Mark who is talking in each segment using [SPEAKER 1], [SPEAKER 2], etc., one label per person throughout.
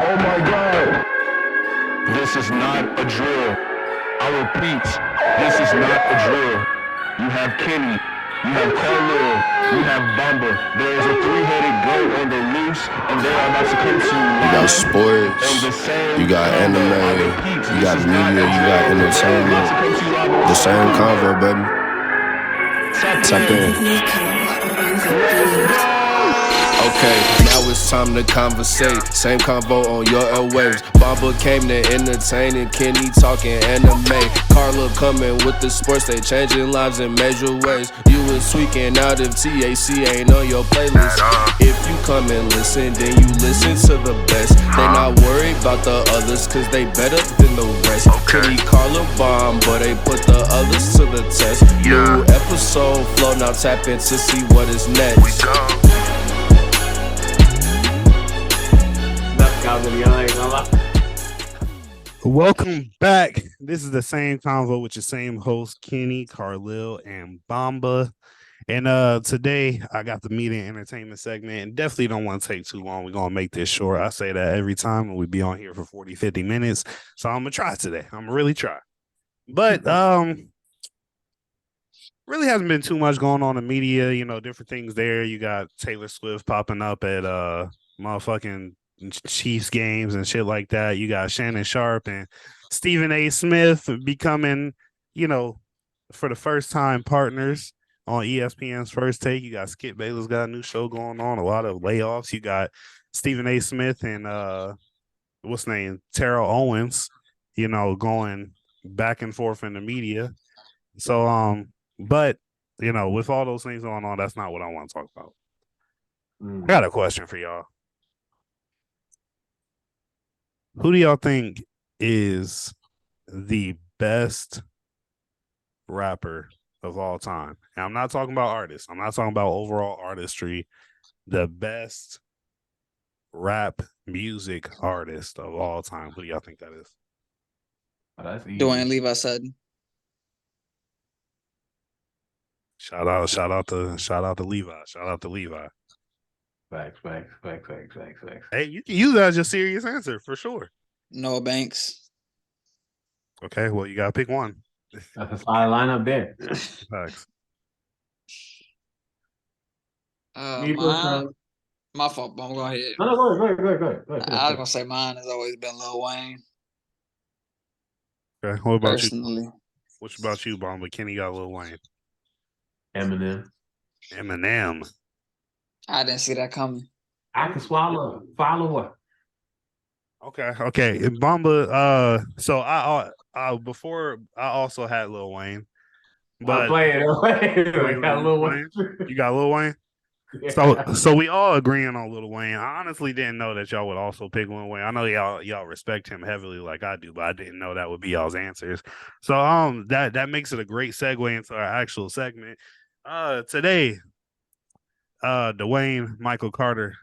[SPEAKER 1] Oh my God. This is not a drill. I repeat, this is not a drill. You have Kenny, you have Carlil, you have Bamba. There is a three-headed goat on the loose, and they are about to come to you
[SPEAKER 2] You got
[SPEAKER 1] live on
[SPEAKER 2] sports,
[SPEAKER 1] the same
[SPEAKER 2] you got
[SPEAKER 1] convo. I
[SPEAKER 2] anime,
[SPEAKER 1] repeat,
[SPEAKER 2] you
[SPEAKER 1] this
[SPEAKER 2] got
[SPEAKER 1] is not
[SPEAKER 2] media,
[SPEAKER 1] a
[SPEAKER 2] you got
[SPEAKER 1] drill. They are about
[SPEAKER 2] entertainment.
[SPEAKER 1] to come to you live on
[SPEAKER 2] The
[SPEAKER 1] the
[SPEAKER 2] same
[SPEAKER 1] same
[SPEAKER 2] convo, baby. Tap in.
[SPEAKER 1] Let's go!
[SPEAKER 2] Okay, now it's time to conversate. Same convo on your airwaves. Bamba came to entertain and Kenny talking anime. Carla coming with the sports, they changing lives in major ways. You was tweaking out if TAC ain't on your playlist. If you come and listen, then you listen to the best. They not worried about the others, cause they better than the rest. Kenny, Carla, bomb, but they put the others to the test. New episode flow, now tap in to see what is next.
[SPEAKER 3] Welcome back. This is the same convo with your same host, Kenny, Carlil, and Bamba. And today I got the media and entertainment segment, and definitely don't want to take too long. We're gonna make this short. I say that every time, and we be on here for 40, 50 minutes. So I'm gonna try today. I'm gonna really try. But really hasn't been too much going on in media, different things there. You got Taylor Swift popping up at motherfucking Chiefs games and shit like that. You got Shannon Sharp and Stephen A. Smith becoming, for the first time partners on ESPN's First Take. You got Skip Bayless got a new show going on, a lot of layoffs. You got Stephen A. Smith and what's his name? Terrell Owens, going back and forth in the media. So but with all those things going on, that's not what I want to talk about. I got a question for y'all. Who do y'all think is the best rapper of all time? And I'm not talking about artists. I'm not talking about overall artistry. The best rap music artist of all time. Who do y'all think that is?
[SPEAKER 4] Oh, that's easy.
[SPEAKER 5] Dwayne Levi Sutton.
[SPEAKER 3] Shout out to Levi. Shout out to Levi.
[SPEAKER 4] Facts.
[SPEAKER 3] Hey, you can use that as your serious answer for sure.
[SPEAKER 5] Noah Banks.
[SPEAKER 3] Okay, well, you gotta pick one.
[SPEAKER 4] That's a solid lineup there.
[SPEAKER 3] Facts.
[SPEAKER 5] My fault, but I'm going ahead.
[SPEAKER 4] No, go ahead.
[SPEAKER 5] I was gonna say mine has always been Lil Wayne.
[SPEAKER 3] Okay, what about
[SPEAKER 5] personally.
[SPEAKER 3] you? What about you, Bomba? Kenny got Lil Wayne.
[SPEAKER 4] Eminem.
[SPEAKER 5] I didn't see that coming.
[SPEAKER 4] I can swallow. Follow up.
[SPEAKER 3] Okay. Bomba. So before I also had Lil Wayne, but
[SPEAKER 4] I'm playing.
[SPEAKER 3] You got Lil Wayne. You got Lil Wayne. Yeah. So we all agreeing on Lil Wayne. I honestly didn't know that y'all would also pick Lil Wayne. I know y'all respect him heavily like I do, but I didn't know that would be y'all's answers. So that makes it a great segue into our actual segment. Today, Dwayne Michael Carter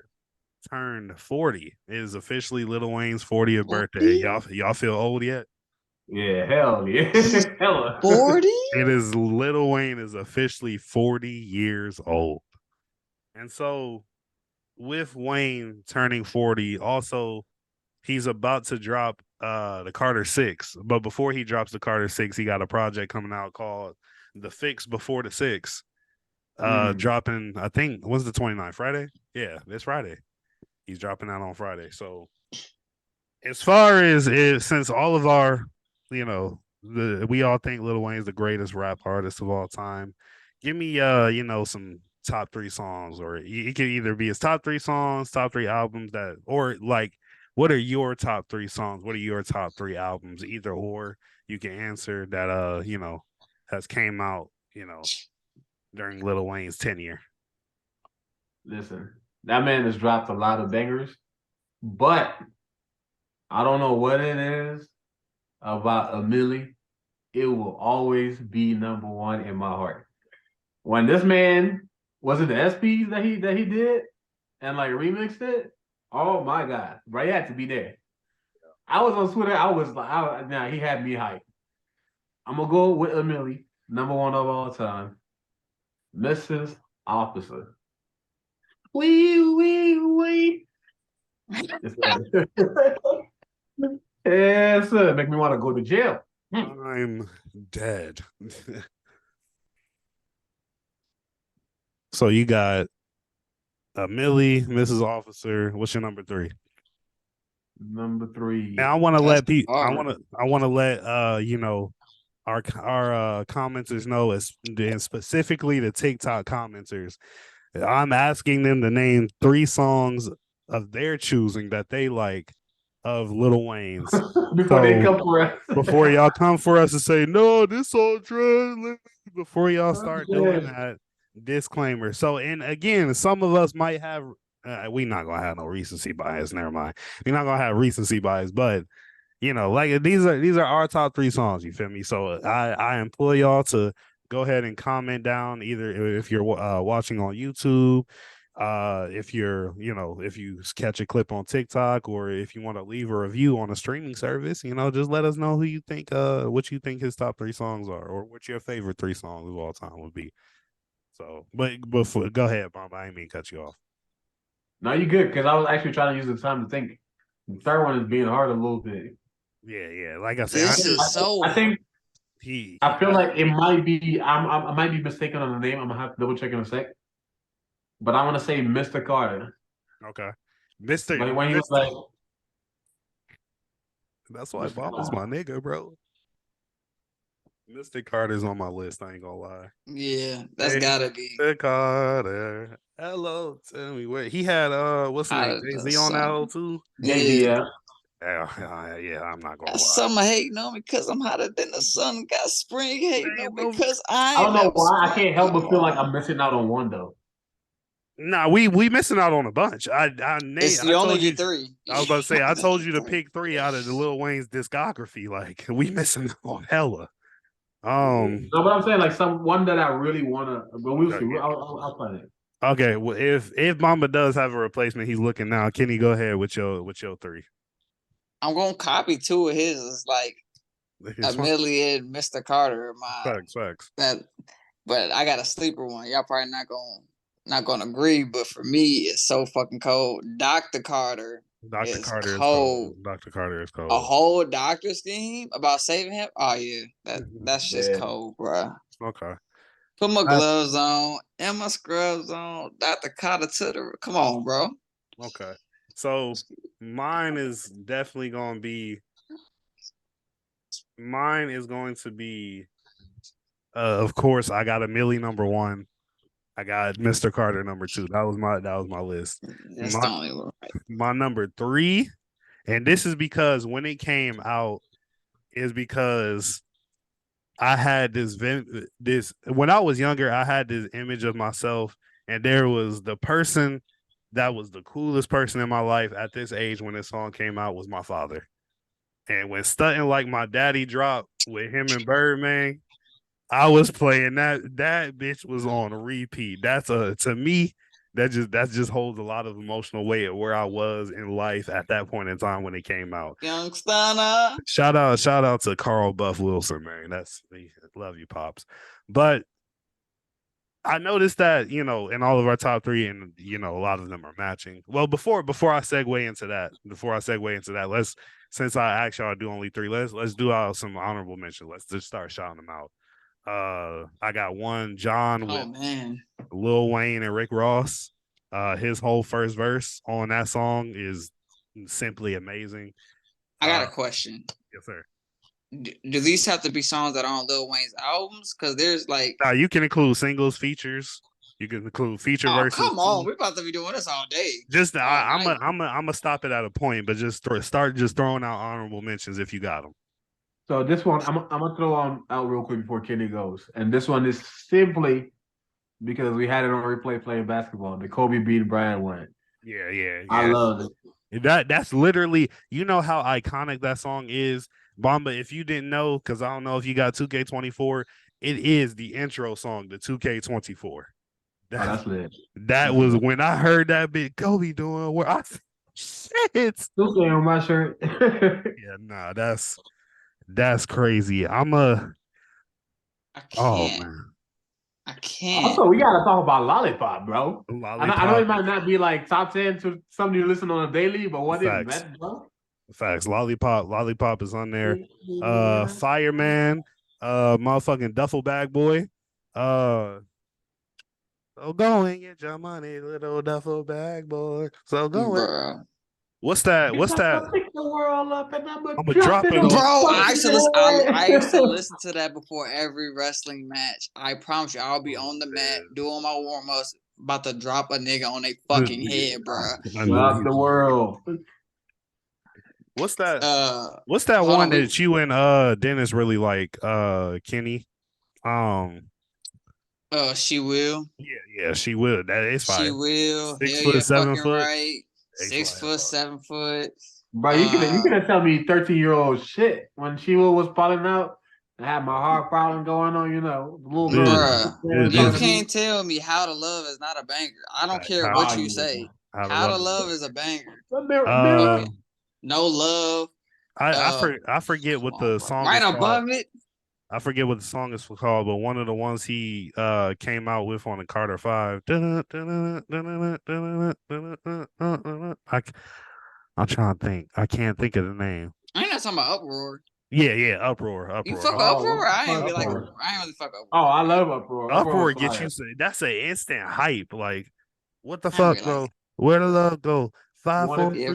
[SPEAKER 3] turned 40. It is officially Lil Wayne's 40th birthday. Y'all feel old yet?
[SPEAKER 4] Yeah, hell yeah.
[SPEAKER 5] 40?
[SPEAKER 3] It is Lil Wayne is officially 40 years old. And so with Wayne turning 40, also he's about to drop the Carter 6. But before he drops the Carter 6, he got a project coming out called The Fix Before the 6. Dropping, I think, when's the 29th? Friday? Yeah, this Friday. He's dropping out on Friday. So as far as since all of our, we all think Lil Wayne's the greatest rap artist of all time. Give me some top 3 songs, or it could either be his top 3 songs, top 3 albums or like, what are your top 3 songs? What are your top 3 albums? Either or you can answer that, has came out, during Lil Wayne's tenure.
[SPEAKER 4] Listen, that man has dropped a lot of bangers, but I don't know what it is about a Millie. It will always be number one in my heart. When this man was it the SPs that he did and like remixed it? Oh my God, bro, he had to be there. I was on Twitter. I was like, nah, he had me hyped. I'm gonna go with Emily, number one of all time, Mrs. Officer. Wee. Yes, sir. Yes, sir. Make me want to go to jail.
[SPEAKER 3] I'm dead. So you got Millie, Mrs. Officer. What's your number 3?
[SPEAKER 4] Number 3.
[SPEAKER 3] And I want to
[SPEAKER 5] That's
[SPEAKER 3] let people.
[SPEAKER 5] hard.
[SPEAKER 3] I want to let our commenters know, and specifically the TikTok commenters. I'm asking them to name 3 songs of their choosing that they like of Lil Wayne's.
[SPEAKER 4] Before they
[SPEAKER 3] So
[SPEAKER 4] come for us.
[SPEAKER 3] before y'all come for us and say no, this song trash, before y'all start doing that, disclaimer. So, and again, some of us might have. We not gonna have no recency bias. Never mind. We're not gonna have recency bias, but like these are our top 3 songs. You feel me? So I implore y'all to go ahead and comment down, either if you're watching on YouTube, if you're if you catch a clip on TikTok, or if you want to leave a review on a streaming service, just let us know who you think what you think his top 3 songs are, or what your favorite 3 songs of all time would be. So but before, go ahead, Bob. I didn't mean to cut you off.
[SPEAKER 4] No, you good, because I was actually trying to use the time to think. The third one is being hard a little bit.
[SPEAKER 3] Yeah, like I said,
[SPEAKER 5] This is so.
[SPEAKER 4] I think
[SPEAKER 3] he
[SPEAKER 4] I feel like it might be. I might be mistaken on the name. I'm gonna have to double check in a sec. But I want to say Mr. Carter.
[SPEAKER 3] okay. Mr.
[SPEAKER 4] Like when he was like,
[SPEAKER 3] That's why
[SPEAKER 4] Mr.
[SPEAKER 3] Bob was my nigga, bro. Mr. Carter's on my list. I ain't gonna lie.
[SPEAKER 5] Yeah, that's
[SPEAKER 3] Hey,
[SPEAKER 5] gotta be.
[SPEAKER 3] Mr. Carter. Hello, tell me where he had. What's his name? Jay-Z on that hole too.
[SPEAKER 4] yeah.
[SPEAKER 3] Yeah, I'm not gonna
[SPEAKER 5] Got
[SPEAKER 3] lie.
[SPEAKER 5] summer hating on me because I'm hotter than the sun. Got spring hating on me because
[SPEAKER 4] I
[SPEAKER 5] I
[SPEAKER 4] don't know
[SPEAKER 5] never
[SPEAKER 4] why. I
[SPEAKER 5] spring.
[SPEAKER 4] can't help
[SPEAKER 5] Come
[SPEAKER 4] but feel like
[SPEAKER 5] on.
[SPEAKER 4] I'm missing out on one though.
[SPEAKER 3] Nah, we missing out on a bunch. I
[SPEAKER 5] You only
[SPEAKER 3] told you.
[SPEAKER 5] get 3.
[SPEAKER 3] I was about to say I told you to pick 3 out of the Lil Wayne's discography. Like we missing on hella.
[SPEAKER 4] No, but I'm saying like one that I really wanna. But we'll see. I'll find it.
[SPEAKER 3] Okay, well, if Mamba does have a replacement, he's looking now. Kenny, go ahead with your 3.
[SPEAKER 5] I'm gonna copy 2 of his. It's like Amelia and Mr. Carter.
[SPEAKER 3] Facts.
[SPEAKER 5] But I got a sleeper one. Y'all probably not gonna agree, but for me, it's so fucking cold. Dr. Carter.
[SPEAKER 3] Dr.
[SPEAKER 5] Is
[SPEAKER 3] Carter
[SPEAKER 5] cold.
[SPEAKER 3] is cold. Dr. Carter is cold.
[SPEAKER 5] A whole doctor scheme about saving him. Oh yeah, that's just cold, bro.
[SPEAKER 3] Okay.
[SPEAKER 5] Put my gloves on and my scrubs on. Dr. Carter to the. Come on, bro.
[SPEAKER 3] Okay. So mine is definitely going to be. Mine is going to be. Of course, I got Millie number 1. I got Mr. Carter number 2. That was my list.
[SPEAKER 5] That's the only one.
[SPEAKER 3] My number 3, and this is because when it came out, is because I had this when I was younger, I had this image of myself, and there was the person that was the coolest person in my life at this age when this song came out was my father. And when Stuntin' Like My Daddy dropped with him and Birdman, I was playing that bitch was on repeat. To me, that just holds a lot of emotional weight at where I was in life at that point in time when it came out.
[SPEAKER 5] Young Stunner.
[SPEAKER 3] Shout out to Carl Buff Wilson, man. That's me. Love you, Pops. But I noticed that, in all of our top 3, and a lot of them are matching. Well, before I segue into that, since I asked y'all to do only 3, let's do some honorable mention. Let's just start shouting them out. I got one, John with Lil Wayne and Rick Ross. His whole first verse on that song is simply amazing.
[SPEAKER 5] I got a question.
[SPEAKER 3] Yes, sir.
[SPEAKER 5] Do these have to be songs that are on Lil Wayne's albums? Because there's like,
[SPEAKER 3] you can include singles, features. You can include feature verses.
[SPEAKER 5] Come on, we're about to be doing this all day.
[SPEAKER 3] Just I'm gonna stop it at a point, but just start throwing out honorable mentions if you got them.
[SPEAKER 4] So this one, I'm gonna throw out real quick before Kenny goes, and this one is simply because we had it on replay playing basketball. The Kobe beat Bryant one.
[SPEAKER 3] Yeah.
[SPEAKER 4] I love it.
[SPEAKER 3] That's literally, how iconic that song is, Bomba. If you didn't know, because I don't know if you got 2K24, it is the intro song to 2K24.
[SPEAKER 4] That's lit.
[SPEAKER 3] That was when I heard that bit Kobe doing where I shit.
[SPEAKER 4] Still staying on my shirt.
[SPEAKER 3] Yeah, nah, that's crazy.
[SPEAKER 5] I can't.
[SPEAKER 3] Oh man.
[SPEAKER 5] I can't.
[SPEAKER 4] Also, we gotta talk about Lollipop, bro.
[SPEAKER 3] Lollipop.
[SPEAKER 4] I know it might not be like top 10 to something you listen on a daily, but what is
[SPEAKER 3] Facts.
[SPEAKER 4] that, bro?
[SPEAKER 3] Facts. Lollipop is on there. Fireman, motherfucking Duffel Bag Boy. So go and get your money, little Duffel Bag Boy. So go it.
[SPEAKER 5] Bro.
[SPEAKER 3] What's that? What's that?
[SPEAKER 4] I'll pick the world up and I'm
[SPEAKER 3] I'ma
[SPEAKER 4] drop it on
[SPEAKER 5] Bro,
[SPEAKER 4] fucking
[SPEAKER 5] I used to
[SPEAKER 4] head.
[SPEAKER 5] listen to that before every wrestling match. I promise you, I'll be on the mat doing my warm ups, about to drop a nigga on their fucking head, bro.
[SPEAKER 4] Drop the world.
[SPEAKER 3] What's that? What's that
[SPEAKER 5] hold
[SPEAKER 3] one
[SPEAKER 5] on,
[SPEAKER 3] that you and Dennis really like? Kenny.
[SPEAKER 5] She will.
[SPEAKER 3] Yeah, she will. That is fine.
[SPEAKER 5] She will.
[SPEAKER 3] 6
[SPEAKER 5] Hell
[SPEAKER 3] foot,
[SPEAKER 5] yeah,
[SPEAKER 3] 7
[SPEAKER 5] fucking
[SPEAKER 3] foot.
[SPEAKER 5] right. 6 foot, 7 foot.
[SPEAKER 4] Bro, you couldn't tell me 13-year-old shit when Sheila was falling out. I had my heart problem going on, you know. The little girl.
[SPEAKER 5] Bruh, you can't tell me How to Love is not a banger. I don't care what you say. How to Love is a banger.
[SPEAKER 4] Mirror.
[SPEAKER 5] No Love.
[SPEAKER 3] I forget what the song
[SPEAKER 5] right
[SPEAKER 3] is
[SPEAKER 5] above
[SPEAKER 3] called.
[SPEAKER 5] it.
[SPEAKER 3] I forget what the song is called, but one of the ones he came out with on the Carter 5. I'm trying to think. I can't think of the name.
[SPEAKER 5] I ain't not talking about Uproar.
[SPEAKER 3] Yeah, Uproar.
[SPEAKER 5] You fuck Uproar? I ain't really fuck Uproar.
[SPEAKER 4] Oh, I love Uproar.
[SPEAKER 3] Uproar gets you. That's an instant hype. Like, what the fuck, bro? Where the love go? 5,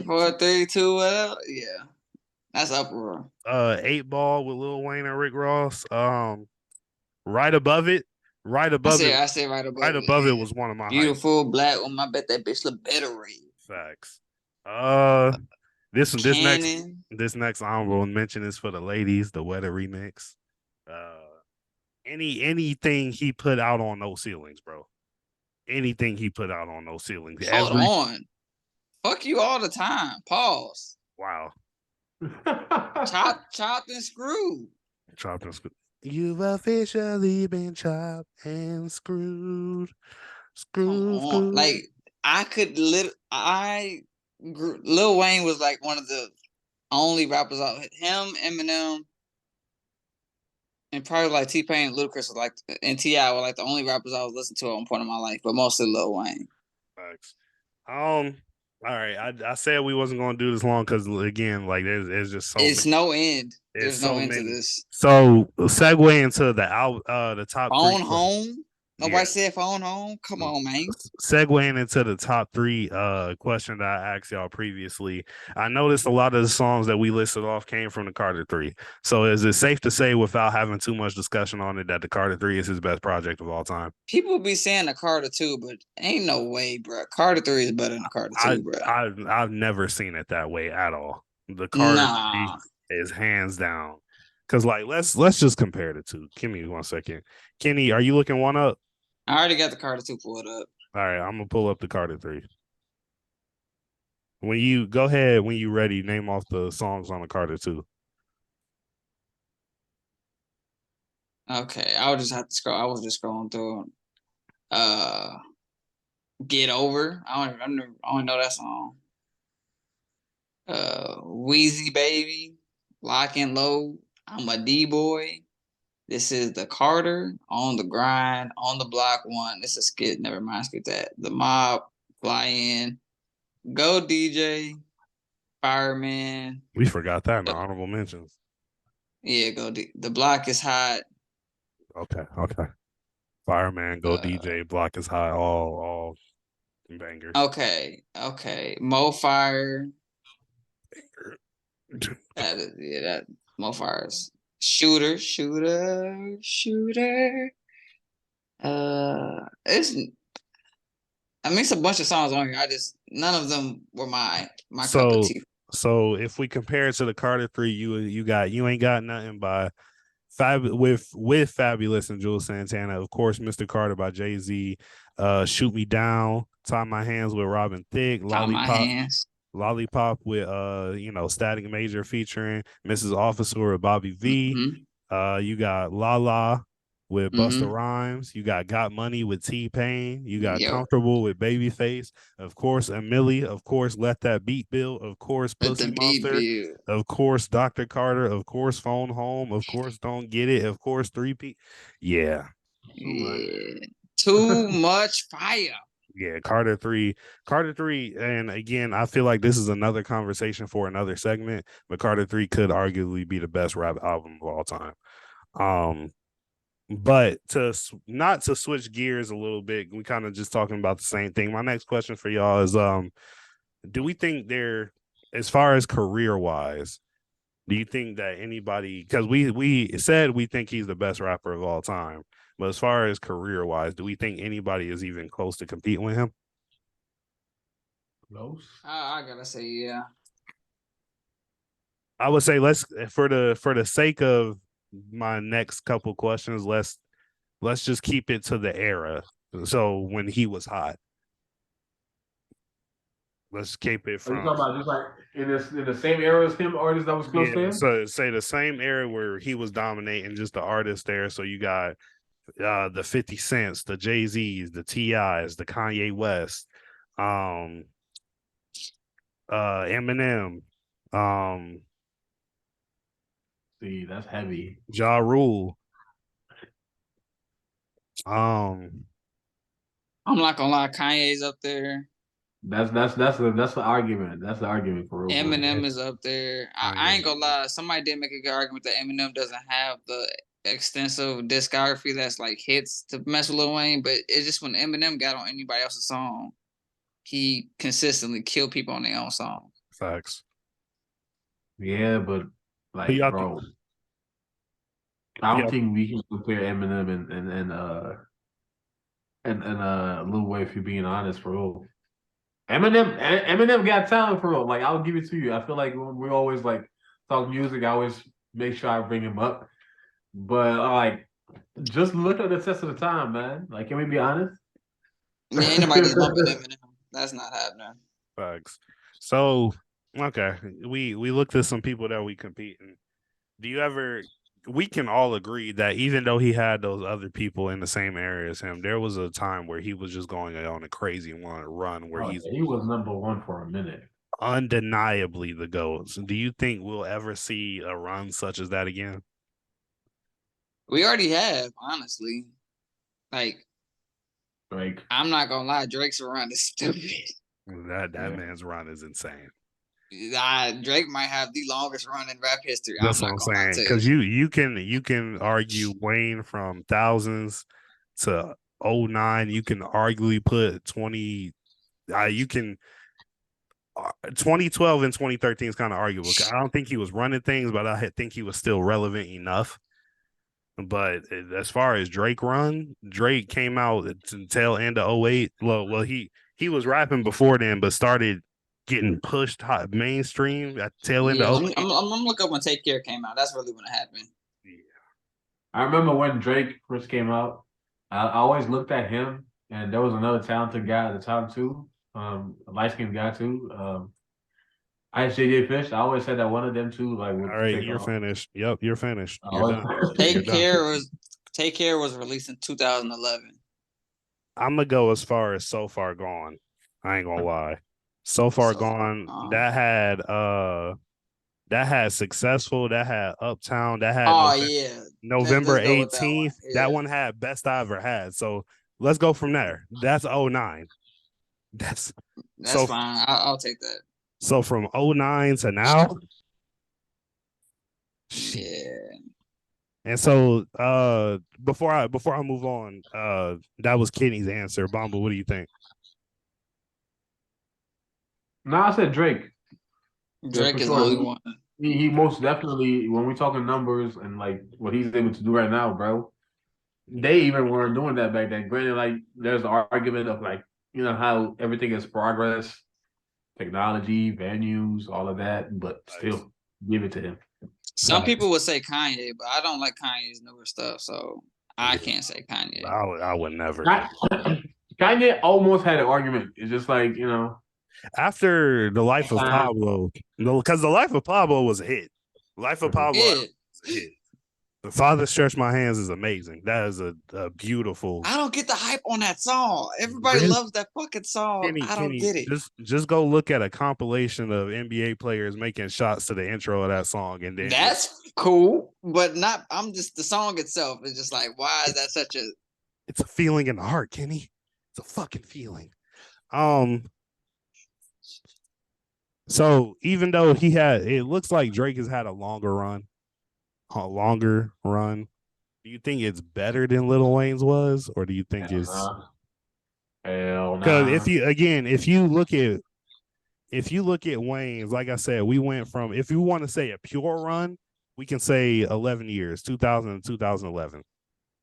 [SPEAKER 5] 4, 3, 2, whatever. Yeah, that's Uproar.
[SPEAKER 3] 8 Ball with Lil Wayne and Rick Ross. Right above it.
[SPEAKER 5] I say right above it.
[SPEAKER 3] Right above it was one of my
[SPEAKER 5] beautiful black woman. I bet that bitch look better red.
[SPEAKER 3] Facts. This next honorable mention is for the ladies, the Weather remix. Anything he put out on No Ceilings, bro. Anything he put out on No Ceilings.
[SPEAKER 5] Hold on. Fuck you all the time. Pause.
[SPEAKER 3] Wow.
[SPEAKER 5] Chopped and screwed.
[SPEAKER 3] Chopped and screwed. You've officially been chopped and screwed. Screwed.
[SPEAKER 5] Like I could Lil Wayne was like one of the only rappers out. Him, Eminem, and probably like T-Pain and Ludacris was like, and T.I. were like the only rappers I was listening to at one point in my life, but mostly Lil Wayne.
[SPEAKER 3] Thanks. All right. I said we wasn't going to do this long because again, like there's just so.
[SPEAKER 5] It's
[SPEAKER 3] many.
[SPEAKER 5] No end. There's no end to this.
[SPEAKER 3] So segue into the top
[SPEAKER 5] Phone
[SPEAKER 3] 3.
[SPEAKER 5] home. Nobody said phone home. Come on, man.
[SPEAKER 3] Segueing into the top 3 question that I asked y'all previously, I noticed a lot of the songs that we listed off came from the Carter 3. So is it safe to say, without having too much discussion on it, that the Carter 3 is his best project of all time?
[SPEAKER 5] People be saying the Carter 2, but ain't no way, bro. Carter 3 is better than the Carter 2, bro.
[SPEAKER 3] I've never seen it that way at all. The Carter 3 is hands down. Because like let's just compare the two. Give me 1 second. Kenny, are you looking one up?
[SPEAKER 5] I already got the Carter 2 pulled up.
[SPEAKER 3] All right, I'm gonna pull up the Carter 3. When you go ahead, when you ready, name off the songs on the Carter 2.
[SPEAKER 5] Okay, I would just have to scroll. I was just scrolling through. Get Over. I don't know that song. Wheezy Baby, Lock and Load. I'm a D-boy. This is the Carter, On the Grind, On the Block 1. This is skit. Never mind, skip that. The Mob, Fly In, Go DJ, Fireman.
[SPEAKER 3] We forgot that in the honorable mentions.
[SPEAKER 5] Yeah, The Block is Hot.
[SPEAKER 3] Okay. Fireman, Go DJ, Block is Hot, all bangers.
[SPEAKER 5] Okay. Mo Fire. That Mo Fire's Shooter. It's a bunch of songs on here. None of them were my cup of tea.
[SPEAKER 3] So if we compare it to the Carter 3, you ain't got nothing by with Fabulous and Jules Santana, of course, Mr. Carter by Jay-Z, Shoot Me Down, Tie My Hands with Robin Thicke, Lollipop with Static Major featuring Mrs. Officer with Bobby V. Mm-hmm. You got La La with Busta Rhymes. You got Money with T-Pain. You got Comfortable with Babyface. Of course, Amelie. Of course, Let That Beat Build. Of course, Pussy Monster. Of course, Dr. Carter. Of course, Phone Home. Of course, Don't Get It. Of course, 3P. Yeah.
[SPEAKER 5] Yeah. Too much fire.
[SPEAKER 3] Yeah, Carter 3. Carter 3, and again, I feel like this is another conversation for another segment, but Carter 3 could arguably be the best rap album of all time. But not to switch gears a little bit, we kind of just talking about the same thing. My next question for y'all is do we think they're, as far as career wise, do you think that anybody, because we said we think he's the best rapper of all time, but as far as career wise, do we think anybody is even close to competing with him?
[SPEAKER 4] Close.
[SPEAKER 5] I gotta say, yeah.
[SPEAKER 3] I would say let's, for the sake of my next couple questions, let's just keep it to the era. So when he was hot. Let's keep it
[SPEAKER 4] Are you
[SPEAKER 3] from,
[SPEAKER 4] talking about just like in the same era as him, artist that was close to him?
[SPEAKER 3] so say the same era where he was dominating, just the artist there. So you got the 50 Cents, the Jay-Z's, the T.I.'s, the Kanye West, Eminem,
[SPEAKER 4] See, that's heavy.
[SPEAKER 3] Ja Rule.
[SPEAKER 5] I'm not gonna lie, Kanye's up there.
[SPEAKER 4] That's the argument. That's the argument for real.
[SPEAKER 5] Eminem is up there. I ain't gonna lie. Somebody did make a good argument that Eminem doesn't have the extensive discography that's like hits to mess with Lil Wayne, but it's just when Eminem got on anybody else's song, he consistently killed people on their own song.
[SPEAKER 3] Facts.
[SPEAKER 4] Yeah, but like, bro, I don't think we can compare Eminem and Lil Wayne, if you're being honest, for real. Eminem got talent for real. Like, I'll give it to you. I feel like when we always like talk music, I always make sure I bring him up. But like, just look at the test of the time, man. Like, can we be honest?
[SPEAKER 5] Yeah, ain't nobody lumping Eminem. That's not happening.
[SPEAKER 3] Facts. So, okay, we looked at some people that we compete in. Do you ever? We can all agree that even though he had those other people in the same area as him, there was a time where he was just going on a crazy run where
[SPEAKER 4] he was number one for a minute.
[SPEAKER 3] Undeniably the GOAT. Do you think we'll ever see a run such as that again?
[SPEAKER 5] We already have, honestly. Like,
[SPEAKER 4] Drake.
[SPEAKER 5] I'm not gonna lie, Drake's run is stupid.
[SPEAKER 3] That man's run is insane.
[SPEAKER 5] Drake might have the longest run in rap history.
[SPEAKER 3] That's what I'm saying. Because you can argue Wayne from thousands to 09. You can arguably put 20. You can 2012 and 2013 is kind of arguable. I don't think he was running things, but I think he was still relevant enough. But as far as Drake came out at the tail end of 08. Well, he was rapping before then, but started getting pushed hot mainstream at the tail end of 08.
[SPEAKER 5] I'm gonna look up when Take Care came out. That's really when it happened.
[SPEAKER 3] Yeah.
[SPEAKER 4] I remember when Drake first came out, I always looked at him, and there was another talented guy at the time too, a light-skinned guy too. ISJJ Fish. I always said that one of them two, like,
[SPEAKER 3] all right, you're finished. Yep, you're finished. You're done.
[SPEAKER 5] Take Care was released in 2011.
[SPEAKER 3] I'm gonna go as far as So Far Gone. I ain't gonna lie. So Far Gone. That had Successful. That had Uptown. That had November 18th. That one had Best I Ever Had. So let's go from there. That's 09. That's
[SPEAKER 5] fine. I'll take that.
[SPEAKER 3] So from 09 to now.
[SPEAKER 5] Yeah.
[SPEAKER 3] And so before I move on, that was Kenny's answer. Bomba, what do you think?
[SPEAKER 4] No, I said Drake.
[SPEAKER 5] Drake is the only one.
[SPEAKER 4] He most definitely, when we're talking numbers and like what he's able to do right now, bro, they even weren't doing that back then. Granted, like, there's the argument of, like, you know, how everything is progress, technology, venues, all of that, but still give it to him.
[SPEAKER 5] Some people would say Kanye, but I don't like Kanye's newer stuff, so I can't say Kanye.
[SPEAKER 3] I would never.
[SPEAKER 4] Kanye almost had an argument. It's just like, you know,
[SPEAKER 3] after The Life of Pablo, because The Life of Pablo was a hit. Life of Pablo was a hit. The Father Stretch My Hands is amazing. That is a beautiful.
[SPEAKER 5] I don't get the hype on that song. Everybody loves that fucking song. I don't get it.
[SPEAKER 3] Just go look at a compilation of NBA players making shots to the intro of that song, and then
[SPEAKER 5] that's cool, but not. I'm just the song itself is just like, why is that such a
[SPEAKER 3] It's a feeling in the heart, Kenny. It's a fucking feeling. So even though it looks like Drake has had a longer run. Do you think it's better than Lil Wayne's was, or do you think
[SPEAKER 4] Hell
[SPEAKER 3] it's
[SPEAKER 4] nah. Hell
[SPEAKER 3] because
[SPEAKER 4] nah.
[SPEAKER 3] if you look at Wayne's, like I said, we went from, if you want to say a pure run, we can say 11 years, 2000 to 2011.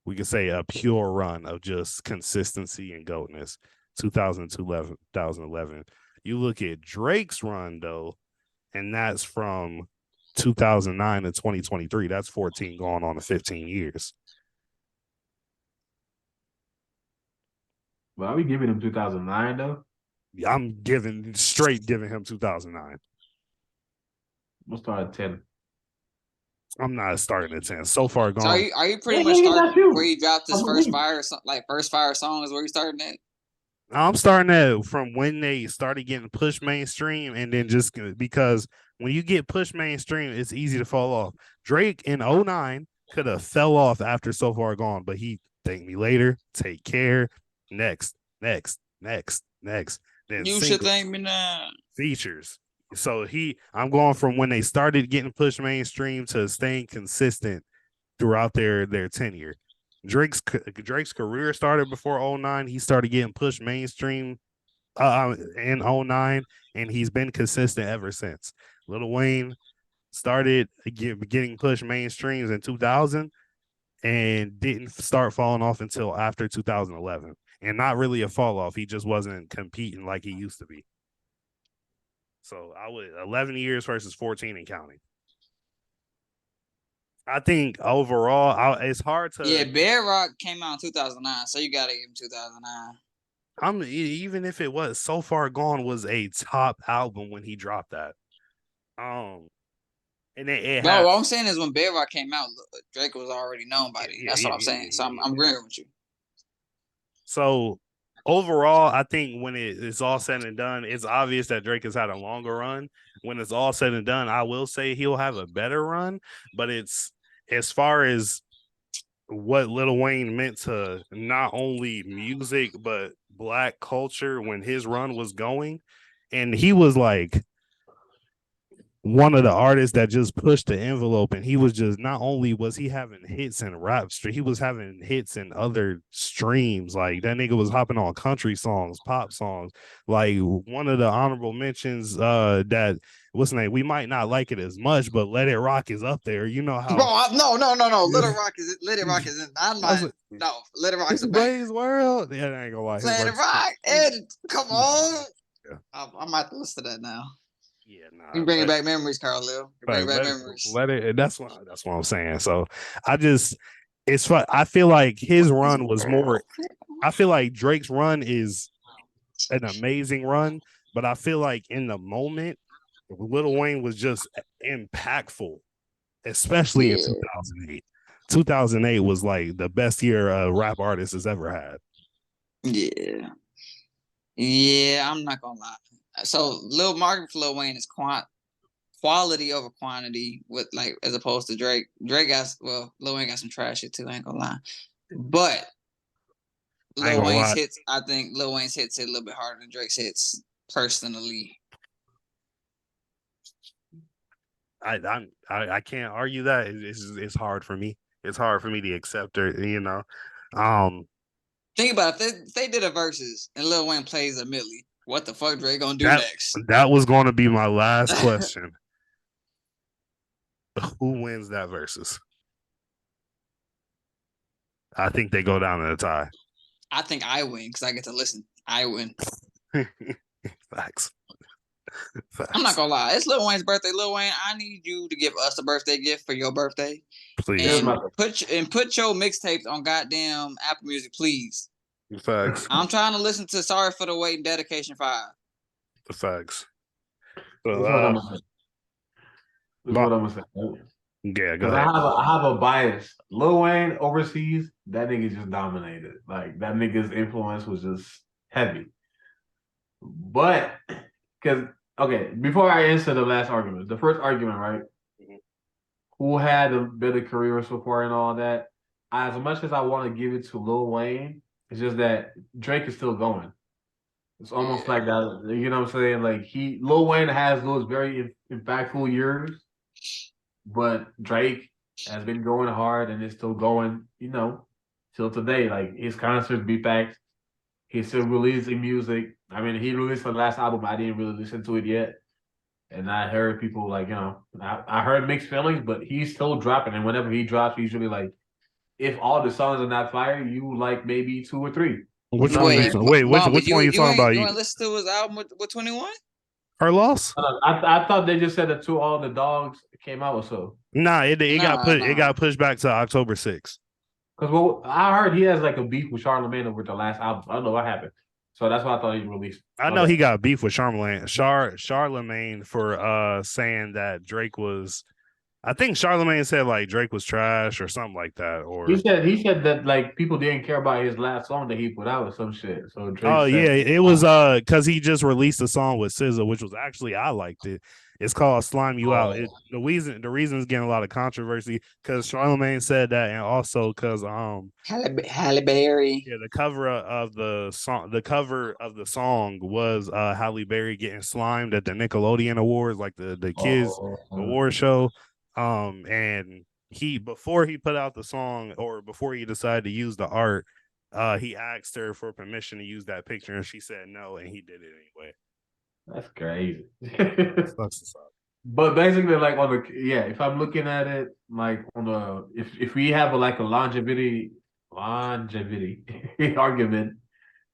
[SPEAKER 3] We can say a pure run of just consistency and goatness, 2000 to 2011. You look at Drake's run, though, and that's from 2009 to 2023. That's 14 going on to 15 years.
[SPEAKER 4] Well, are we giving him 2009 though?
[SPEAKER 3] I'm giving him 2009.
[SPEAKER 4] We'll start at 10.
[SPEAKER 3] I'm not starting at 10. So far gone.
[SPEAKER 5] So are you pretty much starting where you dropped this first fire song is where you starting at?
[SPEAKER 3] I'm starting at from when they started getting pushed mainstream, and then just because when you get pushed mainstream, it's easy to fall off. Drake in 09 could have fell off after So Far Gone, but he Thank Me Later, Take Care, next. Then
[SPEAKER 5] You should thank me now.
[SPEAKER 3] Features. So I'm going from when they started getting pushed mainstream to staying consistent throughout their tenure. Drake's career started before 09. He started getting pushed mainstream in 09, and he's been consistent ever since. Lil Wayne started getting pushed mainstreams in 2000 and didn't start falling off until after 2011. And not really a fall off. He just wasn't competing like he used to be. So 11 years versus 14 and counting. I think overall, it's hard to.
[SPEAKER 5] Yeah, Bedrock came out in 2009, so you gotta give him 2009.
[SPEAKER 3] Even if it was So Far Gone was a top album when he dropped that. And
[SPEAKER 5] what I'm saying is when Bedrock came out, Drake was already known by then. That's what I'm saying. So I'm agreeing with you.
[SPEAKER 3] So overall, I think when it's all said and done, it's obvious that Drake has had a longer run. When it's all said and done, I will say he'll have a better run, but it's as far as what Lil Wayne meant to not only music but Black culture when his run was going, and he was like one of the artists that just pushed the envelope, and he was just, not only was he having hits in rap stream, he was having hits in other streams. Like that nigga was hopping on country songs, pop songs. Like one of the honorable mentions that what's the name? We might not like it as much, but Let It Rock is up there. You know how?
[SPEAKER 5] Bro, no. Let It Rock is. I'm not. No, Let It Rock is a
[SPEAKER 3] Blaze World. Yeah, I ain't gonna lie.
[SPEAKER 5] Let It Rock. And come on. Yeah. I might listen to that now.
[SPEAKER 3] Yeah,
[SPEAKER 5] you bring back memories, Carl. Bring back memories.
[SPEAKER 3] That's what I'm saying. So it's fun. I feel like his run was more. I feel like Drake's run is an amazing run, but I feel like in the moment, Lil Wayne was just impactful, especially in 2008. 2008 was like the best year a rap artist has ever had.
[SPEAKER 5] Yeah, I'm not gonna lie. So Lil Wayne is quality over quantity with like as opposed to Drake. Lil Wayne got some trash shit too, I ain't gonna lie. But Lil Wayne's hits, I think Lil Wayne's hits hit a little bit harder than Drake's hits, personally.
[SPEAKER 3] I can't argue that. It's hard for me. It's hard for me to accept it, you know.
[SPEAKER 5] Think about it. If they did a versus and Lil Wayne plays a Millie, what the fuck Drake gonna do next?
[SPEAKER 3] That was going to be my last question. Who wins that versus? I think they go down in a tie.
[SPEAKER 5] I think I win because I get to listen. I win.
[SPEAKER 3] Facts.
[SPEAKER 5] I'm not gonna lie. It's Lil Wayne's birthday. Lil Wayne, I need you to give us a birthday gift for your birthday.
[SPEAKER 3] Please.
[SPEAKER 5] And put your mixtapes on goddamn Apple Music, please.
[SPEAKER 3] Facts.
[SPEAKER 5] I'm trying to listen to Sorry for the Wait and Dedication 5.
[SPEAKER 3] The facts.
[SPEAKER 4] That's what I'm gonna say.
[SPEAKER 3] Yeah, go ahead.
[SPEAKER 4] I have a bias. Lil Wayne overseas, that nigga just dominated. Like that nigga's influence was just heavy. But before I answer the last argument, the first argument, right? Mm-hmm. Who had a better career so far and all that? as much as I want to give it to Lil Wayne, it's just that Drake is still going. It's almost
[SPEAKER 5] Yeah.
[SPEAKER 4] like that. You know what I'm saying? Like Lil Wayne has those very impactful years, but Drake has been going hard and is still going. Till today. Like his concerts be packed. He's still releasing music. I mean, he released the last album. I didn't really listen to it yet. And I heard people like, I heard mixed feelings, but he's still dropping. And whenever he drops, usually like, if all the songs are not fire, you like maybe 2 or 3.
[SPEAKER 3] Which
[SPEAKER 4] You know what
[SPEAKER 3] one
[SPEAKER 4] I'm
[SPEAKER 3] you
[SPEAKER 4] saying?
[SPEAKER 3] wait?
[SPEAKER 5] Mom,
[SPEAKER 3] Which one you talking about?
[SPEAKER 5] you ain't listen to his album with 21?
[SPEAKER 3] Her loss?
[SPEAKER 4] I thought they just said that to all the dogs came out or so.
[SPEAKER 3] Nah, it
[SPEAKER 5] Nah.
[SPEAKER 3] got pushed back to October 6th.
[SPEAKER 4] Because I heard he has like a beef with Charlamagne over the last album. I don't know what happened. So that's why I thought he released.
[SPEAKER 3] I know he got beef with Charlamagne for saying that Drake was. I think Charlamagne said like Drake was trash or something like that. Or
[SPEAKER 4] He said that like people didn't care about his last song that he put out or some shit. So Drake
[SPEAKER 3] oh
[SPEAKER 4] said,
[SPEAKER 3] yeah, it was because he just released a song with SZA, which was actually I liked it. It's called "Slime You Out." The reason it's getting a lot of controversy because Charlamagne said that, and also because
[SPEAKER 5] Halle Berry.
[SPEAKER 3] yeah, the cover of the song was Halle Berry getting slimed at the Nickelodeon Awards, like the kids award show. And before he put out the song or before he decided to use the art, he asked her for permission to use that picture, and she said no, and he did it anyway.
[SPEAKER 4] That's crazy.
[SPEAKER 3] Sucks.
[SPEAKER 4] But basically, like if I'm looking at it like on the if we have like a longevity argument,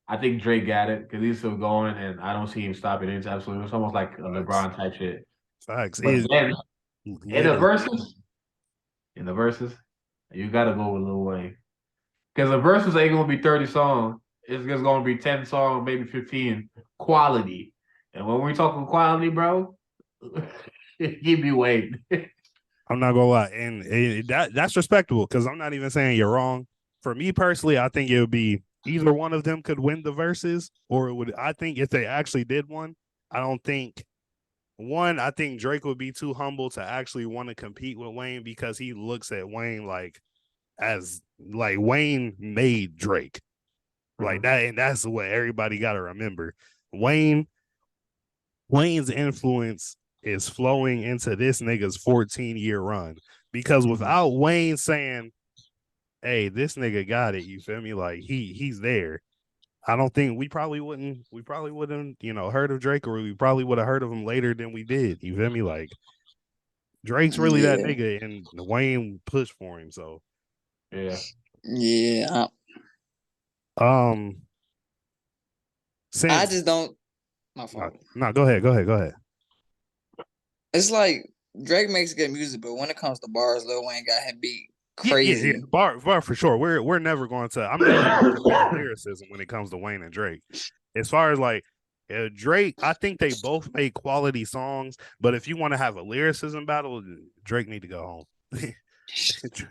[SPEAKER 4] I think Drake got it because he's still going, and I don't see him stopping anytime soon. It's almost like a LeBron type shit.
[SPEAKER 3] Facts.
[SPEAKER 4] But then in the verses, you gotta go with Lil Wayne because the verses ain't gonna be 30 songs. It's just gonna be 10 songs, maybe 15 quality. And when we're talking quality, bro, give me Wayne.
[SPEAKER 3] I'm not gonna lie, and that's respectable because I'm not even saying you're wrong. For me personally, I think it would be either one of them could win the verses, or it would. I think if they actually did one, I think Drake would be too humble to actually want to compete with Wayne because he looks at Wayne like Wayne made Drake like that, and that's what everybody got to remember. Wayne's influence is flowing into this nigga's 14-year run because without Wayne saying, "Hey, this nigga got it," you feel me? Like he's there. I don't think we probably wouldn't, heard of Drake, or we probably would have heard of him later than we did. You feel me? Like Drake's really that nigga, and Wayne pushed for him. So
[SPEAKER 5] yeah.
[SPEAKER 3] Since,
[SPEAKER 5] I just don't. My fault.
[SPEAKER 3] No, go ahead.
[SPEAKER 5] It's like Drake makes good music, but when it comes to bars, Lil Wayne got him beat crazy.
[SPEAKER 3] Yeah. Bar for sure. We're never going to. I'm never going to compare lyricism when it comes to Wayne and Drake. As far as like Drake, I think they both make quality songs. But if you want to have a lyricism battle, Drake need to go home.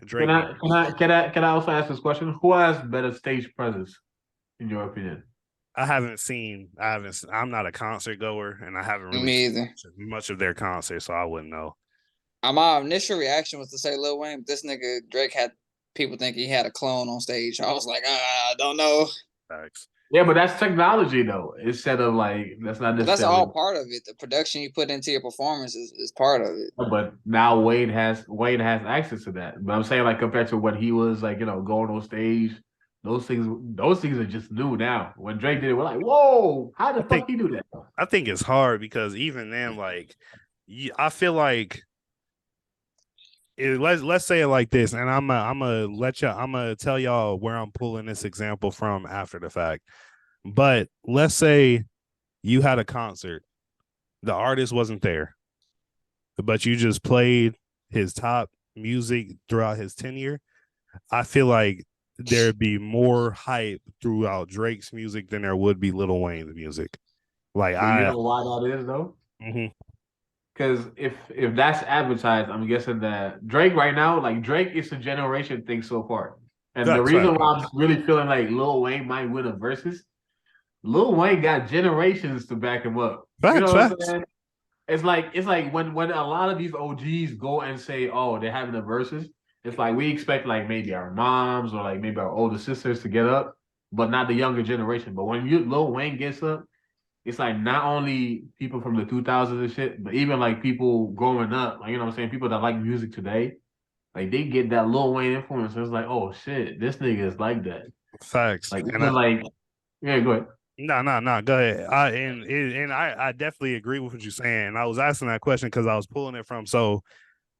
[SPEAKER 4] Drake. Can I also ask this question? Who has better stage presence, in your opinion?
[SPEAKER 3] I'm not a concert goer, and I haven't really
[SPEAKER 5] seen
[SPEAKER 3] much of their concerts, so I wouldn't know.
[SPEAKER 5] My initial reaction was to say Lil Wayne, but this nigga Drake had people think he had a clone on stage. I was like, I don't know.
[SPEAKER 3] Thanks.
[SPEAKER 4] Yeah, but that's technology though. Instead of like that's not necessarily.
[SPEAKER 5] That's all part of it. The production you put into your performance is part of it.
[SPEAKER 4] But now Wayne has access to that. But I'm saying like compared to what he was like, going on stage. Those things are just new now. When Drake did it, we're like, whoa, how the fuck he do that?
[SPEAKER 3] I think it's hard because even then, like, I feel like let's say it like this, and I'm gonna tell y'all where I'm pulling this example from after the fact. But let's say you had a concert, the artist wasn't there, but you just played his top music throughout his tenure. I feel like there'd be more hype throughout Drake's music than there would be Lil Wayne's music. Like,
[SPEAKER 4] you know why that is though? Because if that's advertised, I'm guessing that Drake right now, like Drake is a generation thing so far. And the reason why I'm really feeling like Lil Wayne might win a versus, Lil Wayne got generations to back him up.
[SPEAKER 3] Facts,
[SPEAKER 4] you know what I'm saying? It's like when a lot of these OGs go and say, oh, they're having a versus, it's like we expect like maybe our moms or like maybe our older sisters to get up, but not the younger generation. But when Lil Wayne gets up, it's like not only people from the 2000s and shit, but even like people growing up, like you know what I'm saying, people that like music today, like they get that Lil Wayne influence. It's like, oh shit, this nigga is like that.
[SPEAKER 3] Facts.
[SPEAKER 4] Like
[SPEAKER 3] And
[SPEAKER 4] even like, yeah, go ahead.
[SPEAKER 3] no. Go ahead. I definitely agree with what you're saying. I was asking that question because I was pulling it from. So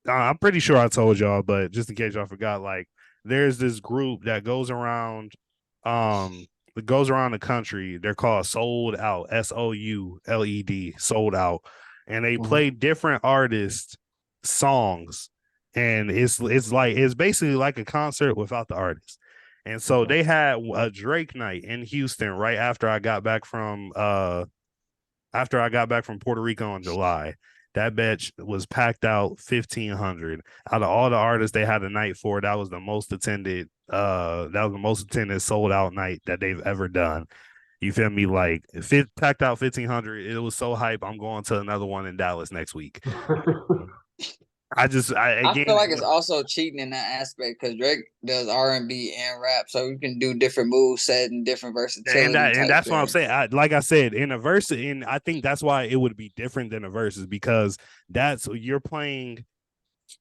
[SPEAKER 3] I'm pretty sure I told y'all, but just in case y'all forgot, like there's this group that goes around, that goes around the country. They're called Sold Out, SOULED, Sold Out, and they play different artists' songs, and it's basically like a concert without the artist. And so they had a Drake night in Houston right after I got back from Puerto Rico in July. That bitch was packed out 1,500. Out of all the artists they had a night for, that was the most attended. Sold out night that they've ever done. You feel me? Like packed out 1,500. It was so hype. I'm going to another one in Dallas next week. I
[SPEAKER 5] feel like it's also cheating in that aspect because Drake does R&B and rap, so you can do different move set and different versatility.
[SPEAKER 3] And that's what I'm saying. Like I said, in a verse, and I think that's why it would be different than a verses because that's you're playing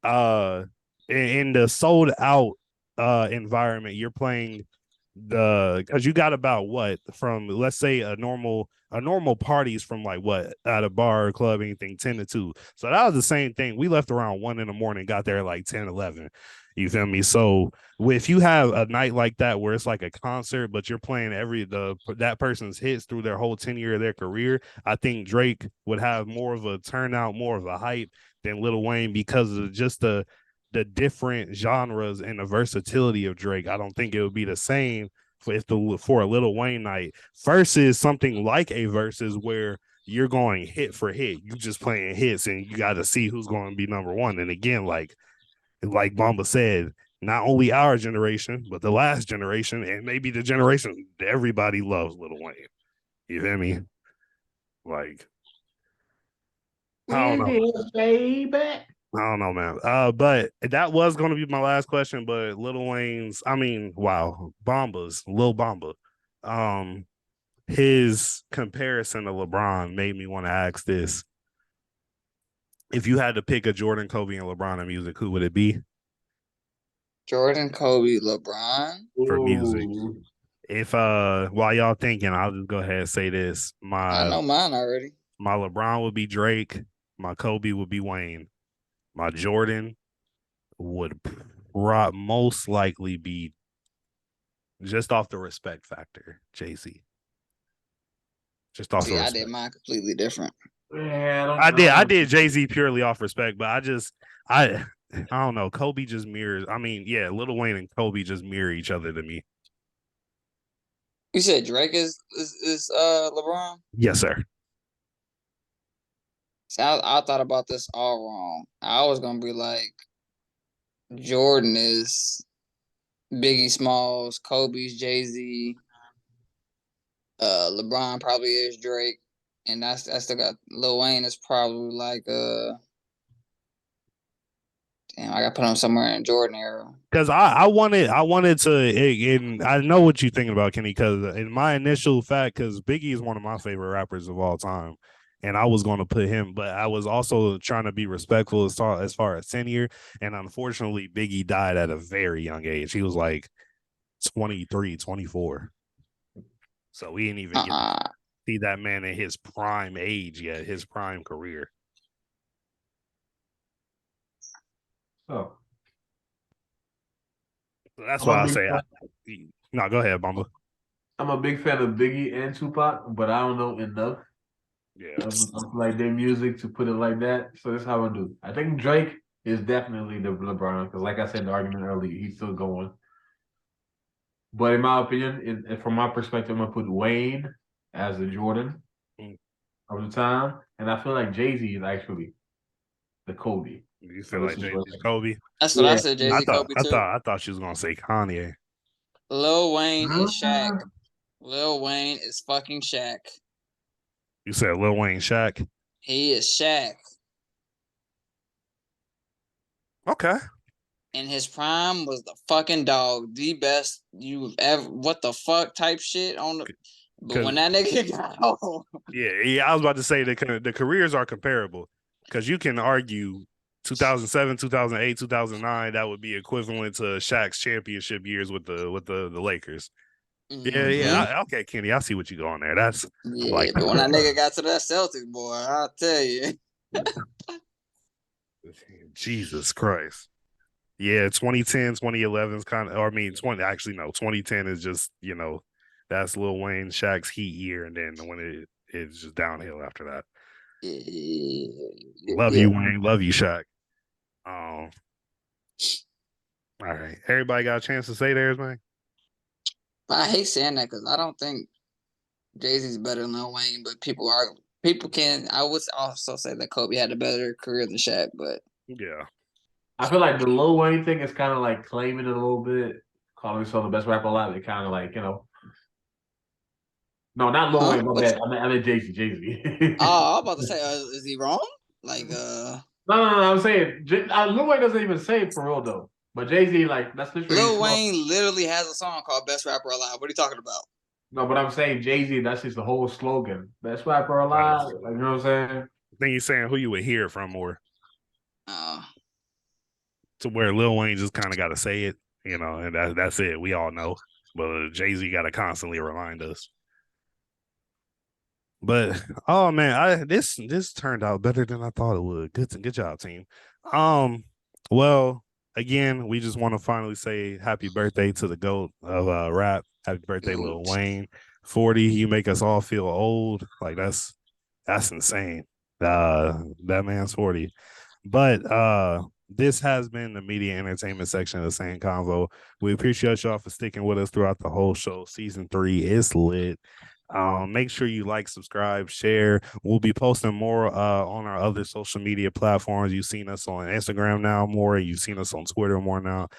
[SPEAKER 3] in the sold out environment. You're playing because you got about what from let's say a normal parties from like what at a bar or club anything 10 to 2. So that was the same thing. We left around 1 a.m, got there like 10-11. You feel me? So if you have a night like that where it's like a concert but you're playing that person's hits through their whole 10 year of their career, I think Drake would have more of a turnout, more of a hype than Lil Wayne because of just the different genres and the versatility of Drake. I don't think it would be the same for a Lil Wayne night versus something like a versus where you're going hit for hit. You just playing hits and you got to see who's going to be number one. And again, like Bamba said, not only our generation, but the last generation and maybe the generation everybody loves Lil Wayne. You feel me? Like, I don't know.
[SPEAKER 4] Baby.
[SPEAKER 3] I don't know, man. But that was going to be my last question. But Lil Wayne's, Lil Bamba, his comparison to LeBron made me want to ask this: if you had to pick a Jordan, Kobe, and LeBron in music, who would it be?
[SPEAKER 5] Jordan, Kobe, LeBron
[SPEAKER 3] for music. If while y'all thinking, I'll just go ahead and say this:
[SPEAKER 5] I know mine already.
[SPEAKER 3] My LeBron would be Drake. My Kobe would be Wayne. My Jordan would most likely be, just off the respect factor, Jay-Z. Just off the respect.
[SPEAKER 5] I did mine completely different.
[SPEAKER 4] Yeah,
[SPEAKER 3] I did Jay-Z purely off respect, but I don't know. Kobe just mirrors. Lil Wayne and Kobe just mirror each other to me.
[SPEAKER 5] You said Drake is LeBron?
[SPEAKER 3] Yes, sir.
[SPEAKER 5] See, I thought about this all wrong. I was gonna be like, Jordan is Biggie Smalls, Kobe's Jay-Z, LeBron probably is Drake, and I still got Lil Wayne is probably like damn, I got put him somewhere in Jordan era.
[SPEAKER 3] Because I wanted to, and I know what you're thinking about, Kenny. Because in my initial fact, because Biggie is one of my favorite rappers of all time, and I was going to put him, but I was also trying to be respectful as far as tenure. And unfortunately, Biggie died at a very young age. He was like 23, 24. So we didn't even get to see that man in his prime age yet, his prime career.
[SPEAKER 4] Oh.
[SPEAKER 3] That's why I say. No, go ahead, Bamba.
[SPEAKER 4] I'm a big fan of Biggie and Tupac, but I don't know enough of like their music to put it like that. So that's how I do. I think Drake is definitely the LeBron because, like I said in the argument earlier, he's still going. But in my opinion, from my perspective, I'm gonna put Wayne as the Jordan of the time, and I feel like Jay-Z is actually the Kobe.
[SPEAKER 3] You feel like Jay-Z Kobe?
[SPEAKER 5] That's what I said. Jay-Z Kobe too.
[SPEAKER 3] I thought she was gonna say Kanye.
[SPEAKER 5] Lil Wayne is Shaq. Lil Wayne is fucking Shaq.
[SPEAKER 3] You said Lil Wayne Shaq?
[SPEAKER 5] He is Shaq.
[SPEAKER 3] Okay.
[SPEAKER 5] in his prime was the fucking dog, the best you've ever. What the fuck type shit on the. But when that nigga got home,
[SPEAKER 3] yeah, I was about to say the careers are comparable because you can argue 2007, 2008, 2009 that would be equivalent to Shaq's championship years with the Lakers. Yeah, okay, Kenny, I see what you going there. That's
[SPEAKER 5] yeah, but when that nigga got to that Celtics boy, I'll tell you.
[SPEAKER 3] Jesus Christ. Yeah, 2010, 2011 is kind of, or I mean, 2010 is just, that's Lil Wayne, Shaq's Heat year, and then when it's just downhill after that. Love you, Wayne. Love you, Shaq. All right. Everybody got a chance to say theirs, man?
[SPEAKER 5] I hate saying that because I don't think Jay-Z's better than Lil Wayne, but people can. I would also say that Kobe had a better career than Shaq, but
[SPEAKER 3] yeah.
[SPEAKER 4] I feel like the Lil Wayne thing is kind of like claiming it a little bit, calling himself the best rapper alive. It kind of like, no, not Lil Wayne, my bad. I meant Jay-Z.
[SPEAKER 5] I was about to say, is he wrong? Like,
[SPEAKER 4] No, I'm saying Lil Wayne doesn't even say it for real though. But Jay-Z, like, that's literally
[SPEAKER 5] Lil Wayne literally has a song called "Best Rapper Alive." What are you talking about?
[SPEAKER 4] No, but I'm saying Jay-Z, that's just the whole slogan. Best rapper alive. Like, you know what I'm saying?
[SPEAKER 3] Then you're saying who you would hear from more. To where Lil Wayne just kind of got to say it, and that's it. We all know. But Jay-Z got to constantly remind us. But oh man, this turned out better than I thought it would. Good job, team. Well, again, we just want to finally say happy birthday to the GOAT of rap. Happy birthday, Lil Wayne. 40. You make us all feel old. Like that's insane. That man's 40. But this has been the media entertainment section of the Same Convo. We appreciate y'all for sticking with us throughout the whole show. Season 3 is lit. Make sure you like, subscribe, share. We'll be posting more on our other social media platforms. You've seen us on Instagram now more. You've seen us on Twitter more now.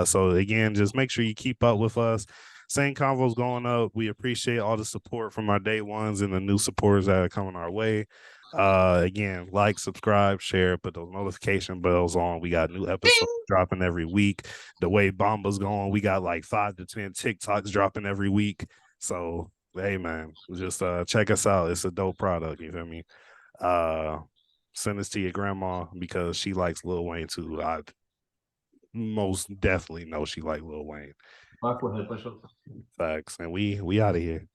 [SPEAKER 3] So again, just make sure you keep up with us. Same Convo's going up. We appreciate all the support from our day ones and the new supporters that are coming our way. Again, like, subscribe, share, put those notification bells on. We got new episodes dropping every week. The way Bomba's going, we got like 5 to 10 TikToks dropping every week. So hey man, just check us out. It's a dope product, you feel me? Send this to your grandma because she likes Lil Wayne too. I most definitely know she like Lil Wayne. Facts. And we out of here.